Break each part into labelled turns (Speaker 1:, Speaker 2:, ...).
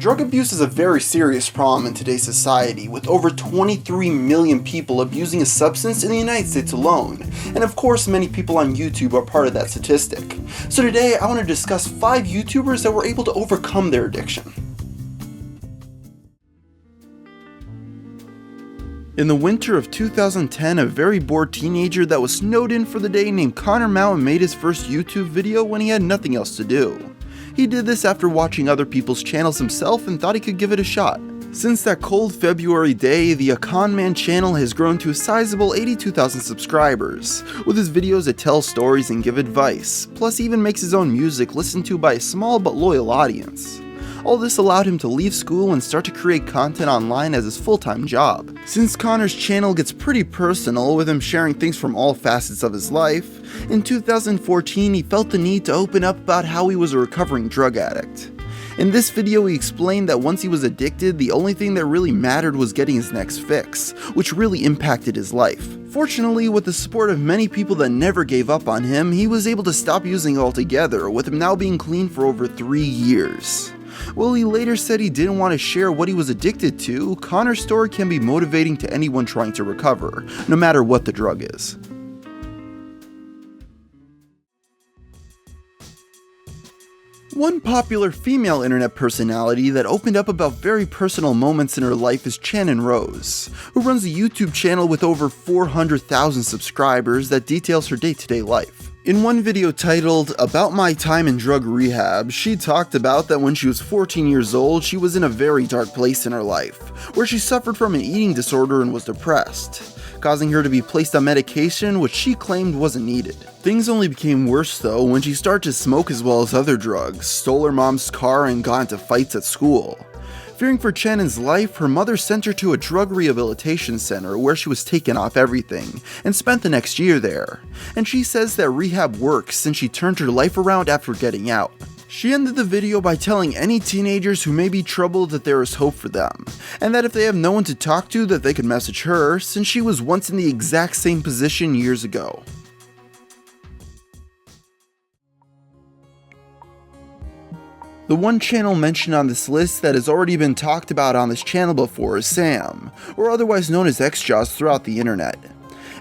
Speaker 1: Drug abuse is a very serious problem in today's society, with over 23 million people abusing a substance in the United States alone, and of course many people on YouTube are part of that statistic. So today I want to discuss 5 YouTubers that were able to overcome their addiction. In the winter of 2010, a very bored teenager that was snowed in for the day named Connor Mountain made his first YouTube video when he had nothing else to do. He did this after watching other people's channels himself and thought he could give it a shot. Since that cold February day, the Con Man channel has grown to a sizable 82,000 subscribers. With his videos that tell stories and give advice, plus he even makes his own music listened to by a small but loyal audience. All this allowed him to leave school and start to create content online as his full-time job. Since Connor's channel gets pretty personal, with him sharing things from all facets of his life, in 2014 he felt the need to open up about how he was a recovering drug addict. In this video he explained that once he was addicted, the only thing that really mattered was getting his next fix, which really impacted his life. Fortunately, with the support of many people that never gave up on him, he was able to stop using altogether, with him now being clean for over 3 years. While he later said he didn't want to share what he was addicted to, Connor's story can be motivating to anyone trying to recover, no matter what the drug is. One popular female internet personality that opened up about very personal moments in her life is Chanin Rose, who runs a YouTube channel with over 400,000 subscribers that details her day-to-day life. In one video titled, "About My Time in Drug Rehab," she talked about that when she was 14 years old, she was in a very dark place in her life, where she suffered from an eating disorder and was depressed, causing her to be placed on medication which she claimed wasn't needed. Things only became worse though when she started to smoke as well as other drugs, stole her mom's car and got into fights at school. Fearing for Chanin's life, her mother sent her to a drug rehabilitation center where she was taken off everything and spent the next year there. And she says that rehab works since she turned her life around after getting out. She ended the video by telling any teenagers who may be troubled that there is hope for them, and that if they have no one to talk to that they could message her, since she was once in the exact same position years ago. The one channel mentioned on this list that has already been talked about on this channel before is Sam, or otherwise known as Xjawz throughout the internet.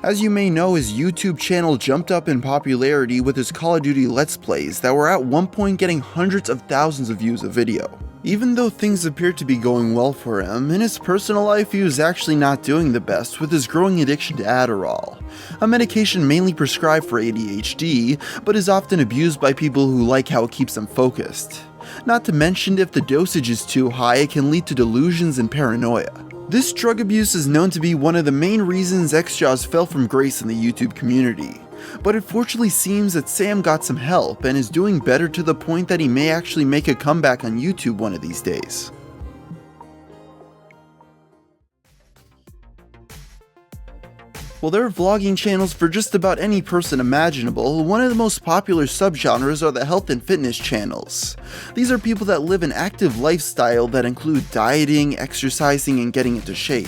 Speaker 1: As you may know, his YouTube channel jumped up in popularity with his Call of Duty Let's Plays that were at one point getting hundreds of thousands of views a video. Even though things appeared to be going well for him, in his personal life he was actually not doing the best with his growing addiction to Adderall, a medication mainly prescribed for ADHD, but is often abused by people who like how it keeps them focused. Not to mention, if the dosage is too high, it can lead to delusions and paranoia. This drug abuse is known to be one of the main reasons Xjawz fell from grace in the YouTube community. But it fortunately seems that Sam got some help and is doing better to the point that he may actually make a comeback on YouTube one of these days. While there are vlogging channels for just about any person imaginable, one of the most popular subgenres are the health and fitness channels. These are people that live an active lifestyle that include dieting, exercising, and getting into shape.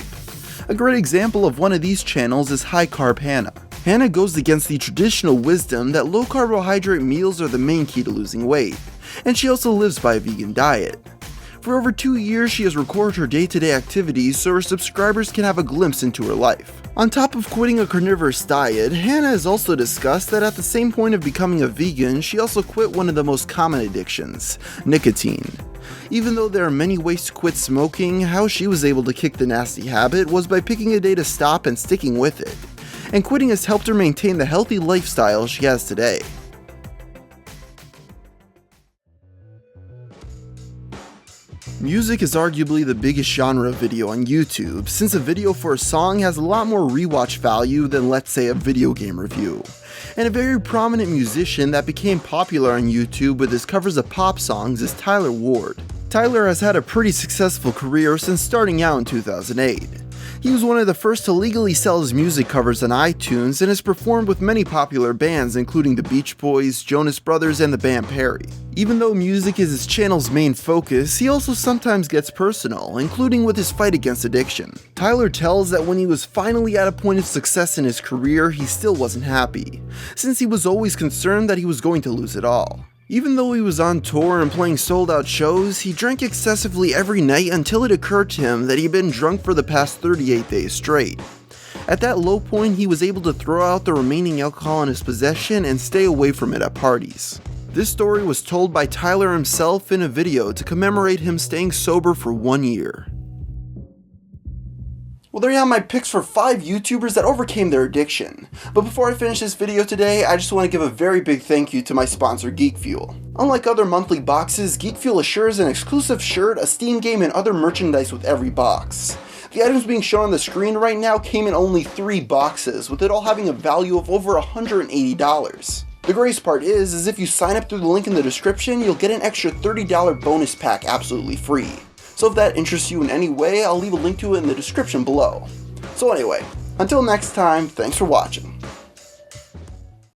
Speaker 1: A great example of one of these channels is High Carb Hannah. Hannah goes against the traditional wisdom that low carbohydrate meals are the main key to losing weight, and she also lives by a vegan diet. For over 2 years, she has recorded her day-to-day activities so her subscribers can have a glimpse into her life. On top of quitting a carnivorous diet, Hannah has also discussed that at the same point of becoming a vegan, she also quit one of the most common addictions, nicotine. Even though there are many ways to quit smoking, how she was able to kick the nasty habit was by picking a day to stop and sticking with it. And quitting has helped her maintain the healthy lifestyle she has today. Music is arguably the biggest genre of video on YouTube, since a video for a song has a lot more rewatch value than, let's say, a video game review. And a very prominent musician that became popular on YouTube with his covers of pop songs is Tyler Ward. Tyler has had a pretty successful career since starting out in 2008. He was one of the first to legally sell his music covers on iTunes and has performed with many popular bands including the Beach Boys, Jonas Brothers, and the band Perry. Even though music is his channel's main focus, he also sometimes gets personal, including with his fight against addiction. Tyler tells that when he was finally at a point of success in his career, he still wasn't happy, since he was always concerned that he was going to lose it all. Even though he was on tour and playing sold-out shows, he drank excessively every night until it occurred to him that he'd been drunk for the past 38 days straight. At that low point, he was able to throw out the remaining alcohol in his possession and stay away from it at parties. This story was told by Tyler himself in a video to commemorate him staying sober for 1 year. Well, there you have my picks for 5 YouTubers that overcame their addiction. But before I finish this video today, I just want to give a very big thank you to my sponsor, Geek Fuel. Unlike other monthly boxes, Geek Fuel assures an exclusive shirt, a Steam game, and other merchandise with every box. The items being shown on the screen right now came in only 3 boxes, with it all having a value of over $180. The greatest part is if you sign up through the link in the description, you'll get an extra $30 bonus pack absolutely free. So if that interests you in any way, I'll leave a link to it in the description below. So anyway, until next time, thanks for watching.